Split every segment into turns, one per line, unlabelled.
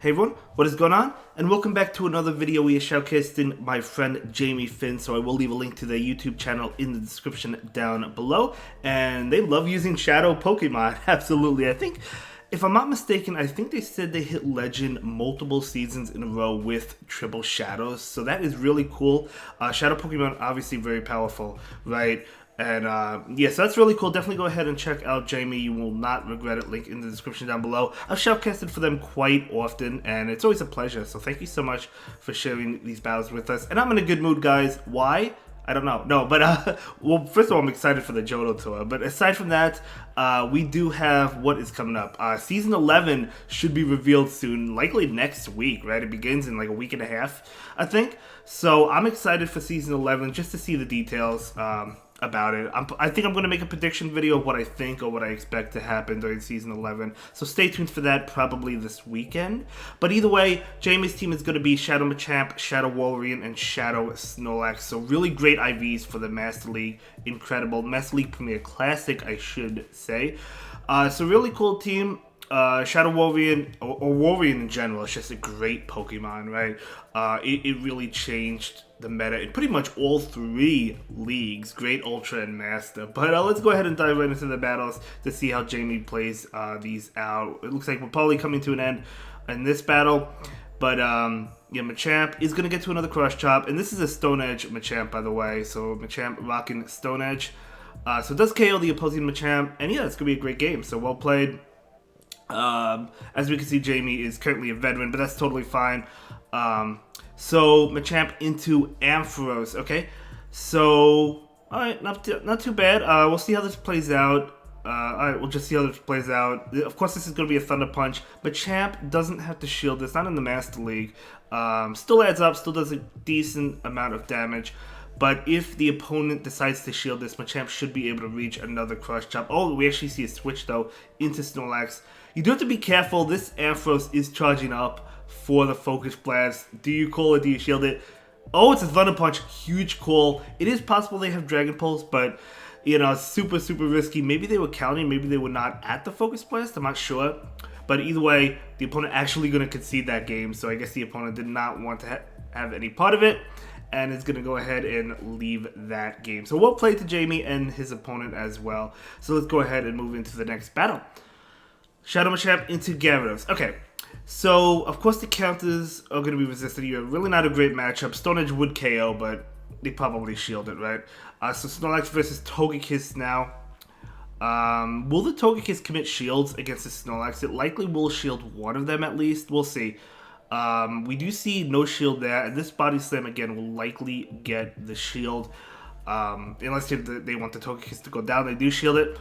Hey everyone, what is going on? And welcome back to another video. We are shoutcasting my friend JamieFin, so I will leave a link to their YouTube channel in the description down below. And they love using shadow Pokemon, absolutely. I think, if I'm not mistaken, I think they said they hit Legend multiple seasons in a row with triple shadows, so that is really cool. Shadow Pokemon, obviously very powerful, right? And yeah, so that's really cool. Definitely go ahead and check out Jamie. You will not regret it. Link in the description down below. I've shoutcasted for them quite often, and it's always a pleasure. So thank you so much for sharing these battles with us. And I'm in a good mood, guys. Why? I don't know. No, but well, first of all, I'm excited for the Johto tour. But aside from that, we do have what is coming up. Season 11 should be revealed soon, likely next week, right? It begins in like a week and a half, I think. So I'm excited for Season 11 just to see the details about it. I think I'm going to make a prediction video of what I think or what I expect to happen during Season 11. So stay tuned for that probably this weekend. But either way, Jamie's team is going to be Shadow Machamp, Shadow Walrein, and Shadow Snorlax. So really great IVs for the Master League. Incredible. Master League Premier Classic, I should say. So really cool team. Shadow Walrein, or Walrein in general, is just a great Pokemon, right? It really changed the meta in pretty much all three leagues, Great, Ultra, and Master. But let's go ahead and dive right into the battles to see how Jamie plays these out. It looks like we're probably coming to an end in this battle. But yeah, Machamp is going to get to another Cross Chop. And this is a Stone Edge Machamp, by the way. So Machamp rocking Stone Edge. So it does KO the opposing Machamp. And yeah, it's going to be a great game. So well played. As we can see, Jamie is currently a veteran, but that's totally fine. So Machamp into Ampharos. Okay, so all right, not too bad. We'll see how this plays out. All right, we'll just see how this plays out. Of course, this is going to be a Thunder Punch. Machamp doesn't have to shield this. Not in the Master League. Still adds up. Still does a decent amount of damage. But if the opponent decides to shield this, Machamp should be able to reach another Cross Chop. Oh, we actually see a switch, though, into Snorlax. You do have to be careful. This Ampharos is charging up for the Focus Blast. Do you call it? Do you shield it? Oh, it's a Thunder Punch. Huge call. It is possible they have Dragon Pulse, but, you know, super, super risky. Maybe they were counting. Maybe they were not at the Focus Blast. I'm not sure. But either way, the opponent actually going to concede that game. So I guess the opponent did not want to have any part of it, and is going to go ahead and leave that game. So well played to Jamie and his opponent as well. So let's go ahead and move into the next battle. Shadow Machamp into Gyarados. Okay, so of course the counters are going to be resisted. You're really not a great matchup. Stone Edge would KO, but they probably shield it, right? So Snorlax versus Togekiss now. Will the Togekiss commit shields against the Snorlax? It likely will shield one of them at least. We'll see. We do see no shield there, and this Body Slam again will likely get the shield. Unless they want the Togekiss to go down, they do shield it.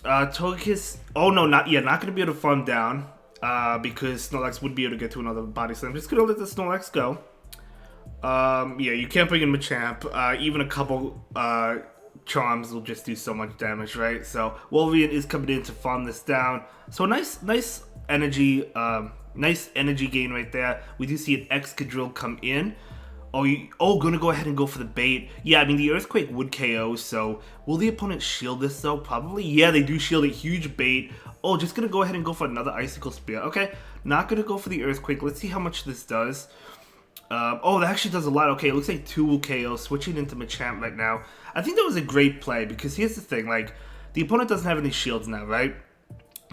Togekiss, oh no, not going to be able to farm down, because Snorlax would be able to get to another Body Slam. Just gonna let the Snorlax go. Yeah, you can't bring in Machamp. Even a couple charms will just do so much damage, right? So Walrein is coming in to farm this down. So nice energy, nice energy gain right there. We do see an Excadrill come in. Gonna go ahead and go for the bait. Yeah, I mean, the Earthquake would KO, so will the opponent shield this, though? Probably. Yeah, they do shield it. Huge bait. Oh, just gonna go ahead and go for another Icicle Spear. Okay, not gonna go for the Earthquake. Let's see how much this does. Oh, that actually does a lot. Okay, it looks like 2 will KO. Switching into Machamp right now. I think that was a great play, because here's the thing. Like, the opponent doesn't have any shields now, right?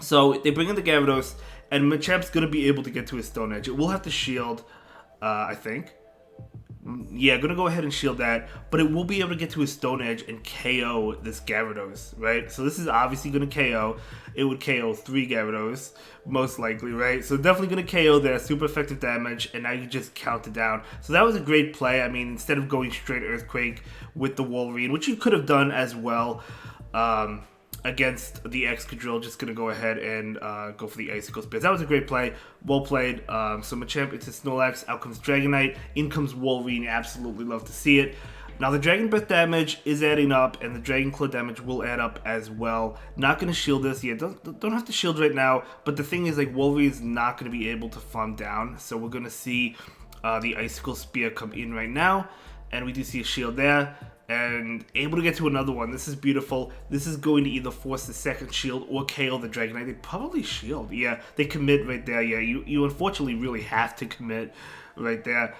So they bring in the Gyarados, and Machamp's gonna be able to get to his Stone Edge. It will have to shield, I think. Yeah, gonna go ahead and shield that, but it will be able to get to his Stone Edge and KO this Gyarados, right? So this is obviously gonna KO. It would KO 3 Gyarados, most likely, right? So definitely gonna KO there, super effective damage, and now you just count it down. So that was a great play. I mean, instead of going straight Earthquake with the Walrein, which you could have done as well, against the Excadrill, just going to go ahead and go for the Icicle Spear. That was a great play. Well played. So Machamp into Snorlax. Out comes Dragonite. In comes Walrein. Absolutely love to see it. Now the Dragon Breath damage is adding up, and the Dragon Claw damage will add up as well. Not going to shield this. Yeah, don't have to shield right now. But the thing is, like, Walrein is not going to be able to farm down. So we're going to see the Icicle Spear come in right now. And we do see a shield there. and able to get to another one. This is beautiful. This is going to either force the second shield or KO the Dragonite. They probably shield. Yeah, they commit right there. Yeah, you unfortunately really have to commit right there.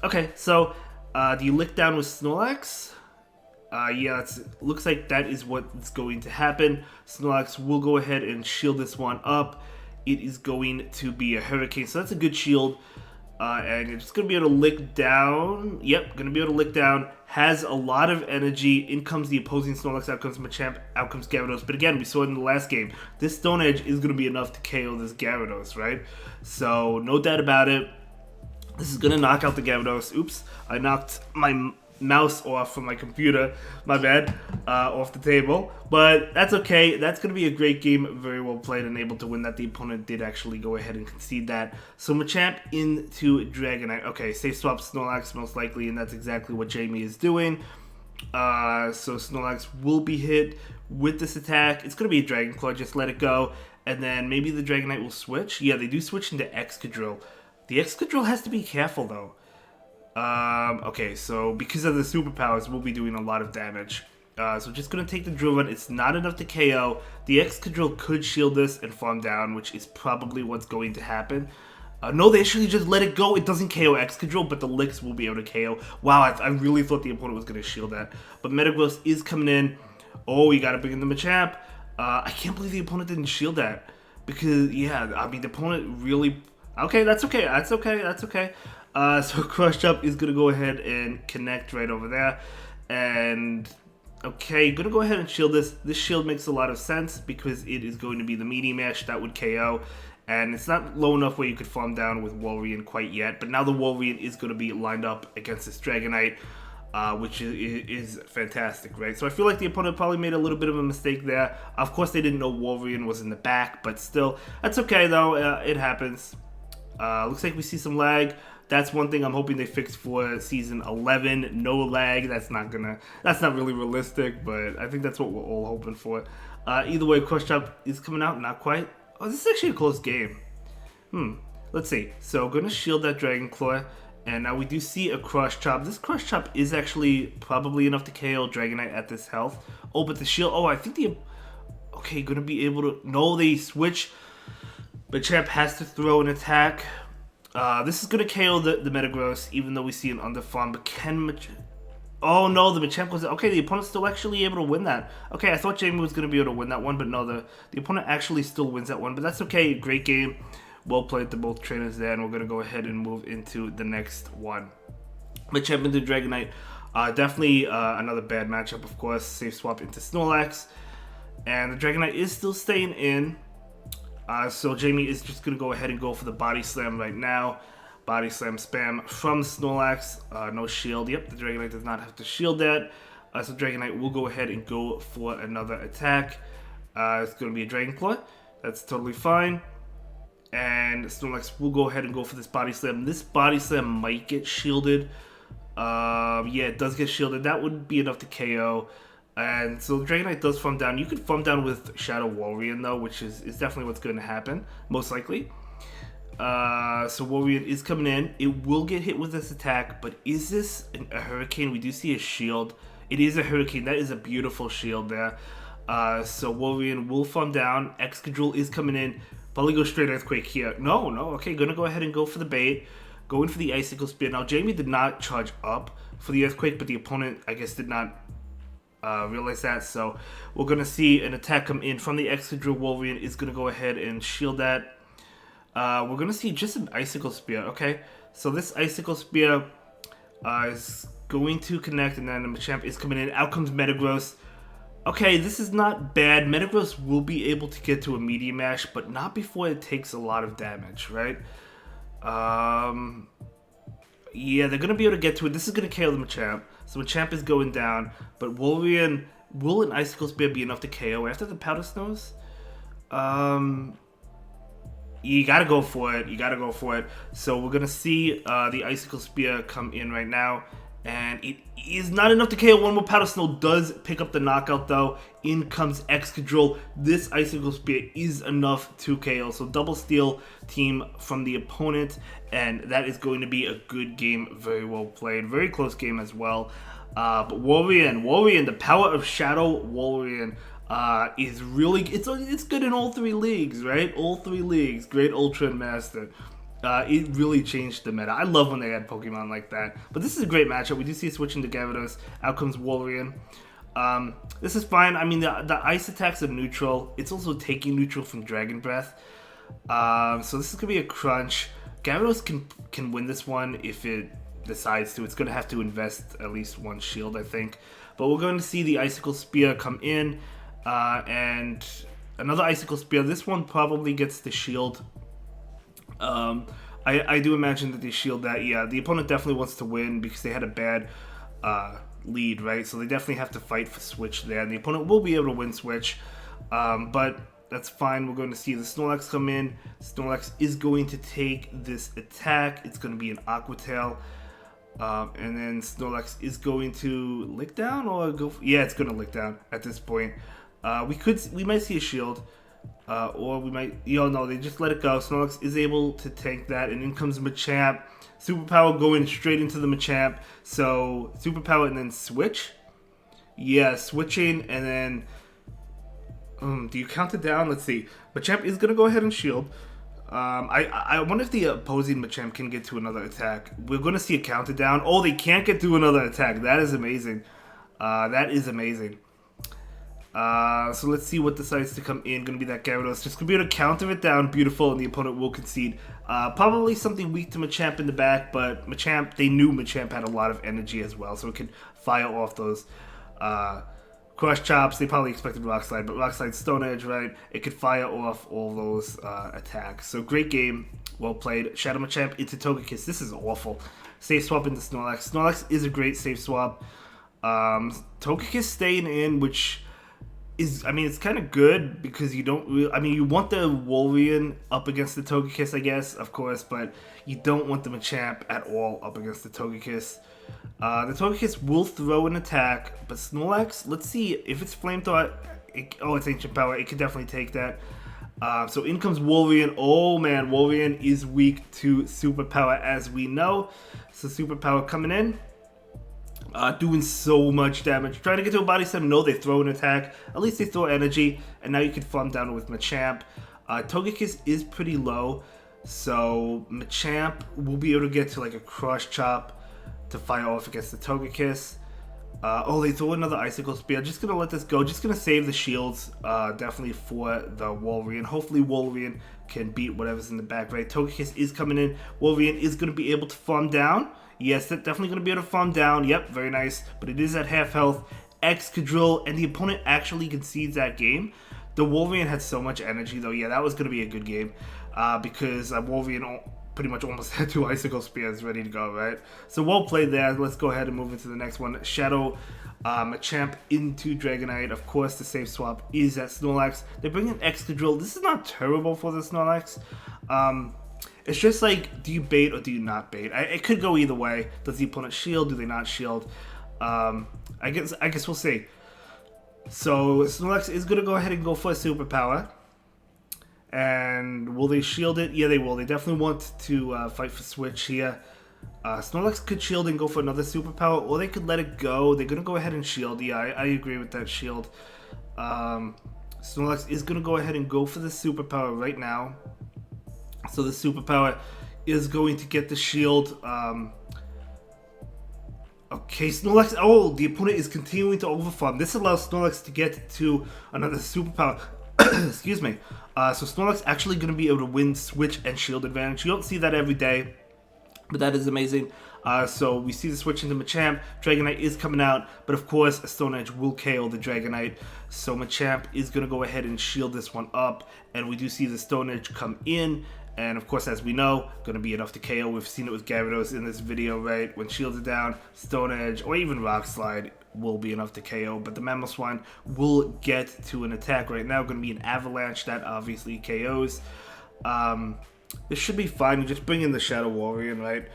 Okay, so do you lick down with Snorlax? Yeah, looks like that is what's going to happen. Snorlax will go ahead and shield this one up. It is going to be a Hurricane, so that's a good shield. And it's going to be able to lick down. Yep, going to be able to lick down. Has a lot of energy. In comes the opposing Snorlax. Out comes Machamp. Out comes Gyarados. But again, we saw it in the last game. This Stone Edge is going to be enough to KO this Gyarados, right? So, no doubt about it. This is going to knock out the Gyarados. Oops, I knocked my mouse off from my computer, my bad, off the table, but that's okay. That's going to be a great game, very well played and able to win that. The opponent did actually go ahead and concede that. So Machamp into Dragonite. Okay, safe swap Snorlax most likely, and that's exactly what Jamie is doing. So Snorlax will be hit with this attack. It's going to be a Dragon Claw, just let it go, and then maybe the Dragonite will switch. Yeah, they do switch into Excadrill. The Excadrill has to be careful though. Okay, so because of the superpowers, we'll be doing a lot of damage. So just gonna take the Drill Run. It's not enough to KO. The Excadrill could shield this and farm down, which is probably what's going to happen. No, they actually just let it go. It doesn't KO Excadrill, but the Licks will be able to KO. Wow, I really thought the opponent was gonna shield that. But Metagross is coming in. Oh, you gotta bring in the Machamp. I can't believe the opponent didn't shield that. Because, yeah, I mean, the opponent really... Okay, that's okay. That's okay. That's okay. So Crush Up is going to go ahead and connect right over there. And, okay, going to go ahead and shield this. This shield makes a lot of sense because it is going to be the Meaty Mash that would KO. And it's not low enough where you could farm down with Walrein quite yet. But now the Walrein is going to be lined up against this Dragonite, which is fantastic, right? So I feel like the opponent probably made a little bit of a mistake there. Of course, they didn't know Walrein was in the back, but still, that's okay, though. It happens. Looks like we see some lag. That's one thing I'm hoping they fix for season 11. No lag. That's not really realistic, but I think that's what we're all hoping for. Either way, Crush Up is coming out. Not quite. Oh, this is actually a close game. Let's see. So, gonna shield that Dragon Claw, and now we do see a Crush Chop. This Crush Chop is actually probably enough to KO Dragonite at this health. Oh, but the shield. Oh, I think the. Okay, gonna be able to. No, they switch. But Machamp has to throw an attack. This is going to KO the Metagross, even though we see an underfarm. But can oh no, the Machamp goes... Okay, the opponent's still actually able to win that. Okay, I thought Jamie was going to be able to win that one, but no, the opponent actually still wins that one. But that's okay, great game. Well played to both trainers there, and we're going to go ahead and move into the next one. Machamp into Dragonite. Definitely another bad matchup, of course. Safe swap into Snorlax. And the Dragonite is still staying in. So Jamie is just going to go ahead and go for the Body Slam right now. Body Slam spam from Snorlax. No shield. Yep, the Dragonite does not have to shield that. So Dragonite will go ahead and go for another attack. It's going to be a Dragon Claw. That's totally fine. And Snorlax will go ahead and go for this Body Slam. This Body Slam might get shielded. Yeah, it does get shielded. That would be enough to KO. And so the Dragonite does farm down. You could farm down with Shadow Walrein though, which is definitely what's going to happen, most likely. So Walrein is coming in. It will get hit with this attack, but is this a Hurricane? We do see a shield. It is a Hurricane. That is a beautiful shield there. So Walrein will farm down. Excadrill is coming in. Probably go straight Earthquake here. No. Okay, gonna go ahead and go for the bait. Going for the Icicle Spear. Now Jamie did not charge up for the Earthquake, but the opponent, I guess, did not realize that, so we're going to see an attack come in from the Excadrill. Walrein is going to go ahead and shield that. We're going to see just an Icicle Spear. Okay, so this Icicle Spear is going to connect, and then the Machamp is coming in. Out comes Metagross. Okay, this is not bad. Metagross will be able to get to a Meteor Mash, but not before it takes a lot of damage, right? Yeah, they're going to be able to get to it. This is going to KO the Machamp. So Machamp is going down, but Walrein, will an Icicle Spear be enough to KO after the Powder Snows? You gotta go for it. You gotta go for it. So we're gonna see the Icicle Spear come in right now, and it is not enough to KO. One more Powder Snow does pick up the knockout though. In comes Excadrill. This Icicle Spear is enough to KO. So double steal team from the opponent, and that is going to be a good game. Very well played. Very close game as well. But Walrein, the power of Shadow Walrein is really, it's good in all three leagues, right? All three leagues. Great Ultra and Master. It really changed the meta. I love when they add Pokemon like that. But this is a great matchup. We do see it switching to Gyarados. Out comes Walrein. This is fine. I mean, the ice attacks are neutral. It's also taking neutral from Dragon Breath. So this is gonna be a crunch. Gyarados can win this one if it decides to. It's gonna have to invest at least one shield, I think. But we're going to see the Icicle Spear come in, and another Icicle Spear. This one probably gets the shield. I do imagine that they shield that. Yeah, the opponent definitely wants to win because they had a bad lead, right? So they definitely have to fight for switch there. And the opponent will be able to win switch, but that's fine. We're going to see the Snorlax come in. Snorlax is going to take this attack. It's going to be an Aqua Tail. And then Snorlax is going to lick down or go... yeah, it's going to lick down at this point. We might see a shield. Or we might... no, they just let it go. Snorlax is able to tank that. And in comes Machamp. Superpower going straight into the Machamp. So, Superpower and then switch. Yeah, switching and then... do you count it down? Let's see. Machamp is going to go ahead and shield. I wonder if the opposing Machamp can get to another attack. We're going to see a counter down. Oh, they can't get to another attack. That is amazing. That is amazing. So let's see what decides to come in. Going to be that Gyarados. Just going to be able to counter it down. Beautiful. And the opponent will concede. Probably something weak to Machamp in the back. But Machamp, they knew Machamp had a lot of energy as well. So it could fire off those... Crush Chops, they probably expected Rock Slide, but Rock Slide Stone Edge, right? It could fire off all those attacks. So great game, well played. Shadow Machamp into Togekiss. This is awful. Safe swap into Snorlax. Snorlax is a great safe swap. Togekiss staying in, which is, I mean, it's kind of good because you don't really, I mean, you want the Walrein up against the Togekiss, I guess, of course, but you don't want the Machamp at all up against the Togekiss. The Togekiss will throw an attack, but Snorlax, let's see if it's Flamethrower. It's Ancient Power. It can definitely take that. So in comes Walrein. Oh man, Walrein is weak to Superpower, as we know. So Superpower coming in, doing so much damage. Trying to get to a body slam. No, they throw an attack. At least they throw energy, and now you can farm down with Machamp. Togekiss is pretty low, so Machamp will be able to get to like a Crush Chop to fire off against the Togekiss. They throw another Icicle Spear. Just gonna let this go. Just gonna save the shields, definitely for the Walrein. Hopefully Walrein can beat whatever's in the back, right? Togekiss is coming in. Walrein is gonna be able to farm down. Yes, that's definitely gonna be able to farm down. Yep, very nice. But it is at half health. Excadrill, and the opponent actually concedes that game. The Walrein had so much energy, though. Yeah, that was gonna be a good game because Walrein pretty much almost had two Icicle Spears ready to go, right? So well played there. Let's go ahead and move into the next one. Shadow Machamp into Dragonite. Of course, the safe swap is at Snorlax. They bring in Excadrill. This is not terrible for the Snorlax. It's just like, do you bait or do you not bait? It could go either way. Does the opponent shield? Do they not shield? I guess we'll see. So Snorlax is going to go ahead and go for a Superpower. And will they shield it? Yeah, they will. They definitely want to fight for switch here. Snorlax could shield and go for another Superpower, or they could let it go. They're going to go ahead and shield. Yeah, I agree with that shield. Snorlax is going to go ahead and go for the Superpower right now. So the Superpower is going to get the shield. Okay, Snorlax. Oh, the opponent is continuing to overfarm. This allows Snorlax to get to another Superpower. Excuse me. So Snorlax actually going to be able to win switch and shield advantage. You don't see that every day, but that is amazing. So we see the switch into Machamp. Dragonite is coming out, but of course a Stone Edge will KO the Dragonite. So Machamp is going to go ahead and shield this one up, and we do see the Stone Edge come in. And of course, as we know, going to be enough to KO. We've seen it with Gyarados in this video, right? When shields are down, Stone Edge or even Rock Slide will be enough to KO. But the Mamoswine will get to an attack right now. Going to be an Avalanche that obviously KOs. This should be fine. You just bring in the Shadow Walrein, right?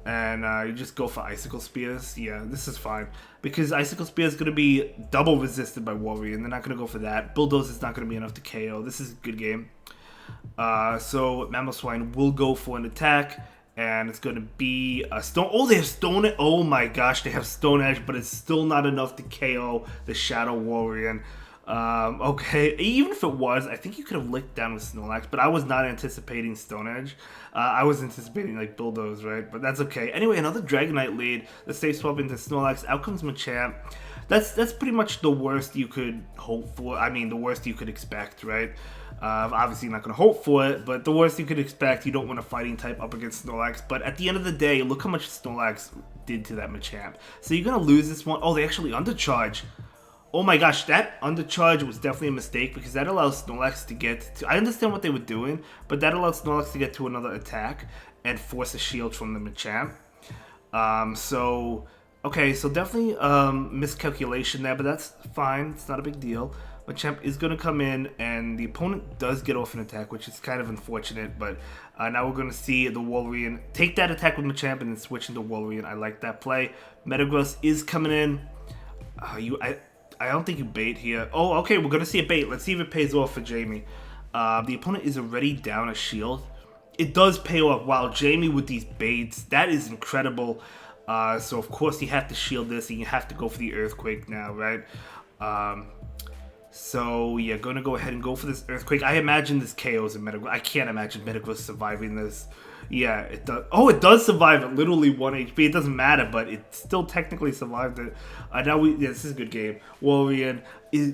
And you just go for Icicle Spears. Yeah, this is fine. Because Icicle Spear is going to be double resisted by Walrein. They're not going to go for that. Bulldoze is not going to be enough to KO. This is a good game. So Mamoswine will go for an attack, And it's going to be a Stone... Oh, they have Stone... Oh my gosh, they have Stone Edge, but it's still not enough to KO the Shadow Walrein. Okay, even if it was, I think you could have licked down with Snorlax, but I was not anticipating Stone Edge. I was anticipating, like, Bulldoze, right? But that's okay. Anyway, another Dragonite lead. Let's stay swap into Snorlax. Out comes Machamp. That's pretty much the worst you could hope for. I mean, the worst you could expect, right? Obviously, you're not going to hope for it, but the worst you could expect. You don't want a fighting type up against Snorlax. But at the end of the day, look how much Snorlax did to that Machamp. So you're going to lose this one. Oh, they actually undercharge. Oh my gosh, that undercharge was definitely a mistake because that allows Snorlax to get to... I understand what they were doing, but that allows Snorlax to get to another attack and force a shield from the Machamp. Okay, so definitely miscalculation there, but that's fine. It's not a big deal. Machamp is going to come in, and the opponent does get off an attack, which is kind of unfortunate, but now we're going to see the Walrein take that attack with Machamp and then switch into Walrein. I like that play. Metagross is coming in. I don't think you bait here. Oh, okay, we're going to see a bait. Let's see if it pays off for Jamie. The opponent is already down a shield. It does pay off. Wow, Jamie with these baits. That is incredible. So, of course, you have to shield this, and you have to go for the Earthquake now, right? So, yeah, going to go ahead and go for this Earthquake. I imagine this KOs in Metagross. I can't imagine Metagross surviving this. Yeah, it does. Oh, it does survive at literally 1 HP. It doesn't matter, but it still technically survived it. This is a good game. Walrein is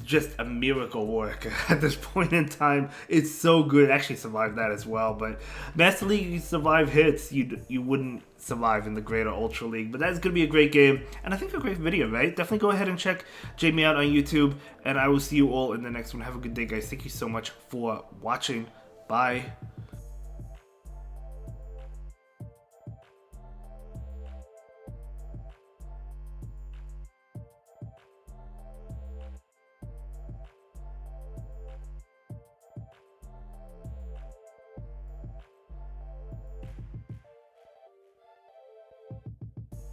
just a miracle work at this point in time. It's so good. It actually survived that as well. But Master League, you survive hits, you wouldn't survive in the Greater Ultra League. But that's going to be a great game, and I think a great video, right? Definitely go ahead and check Jamie out on YouTube, and I will see you all in the next one. Have a good day, guys. Thank you so much for watching. Bye.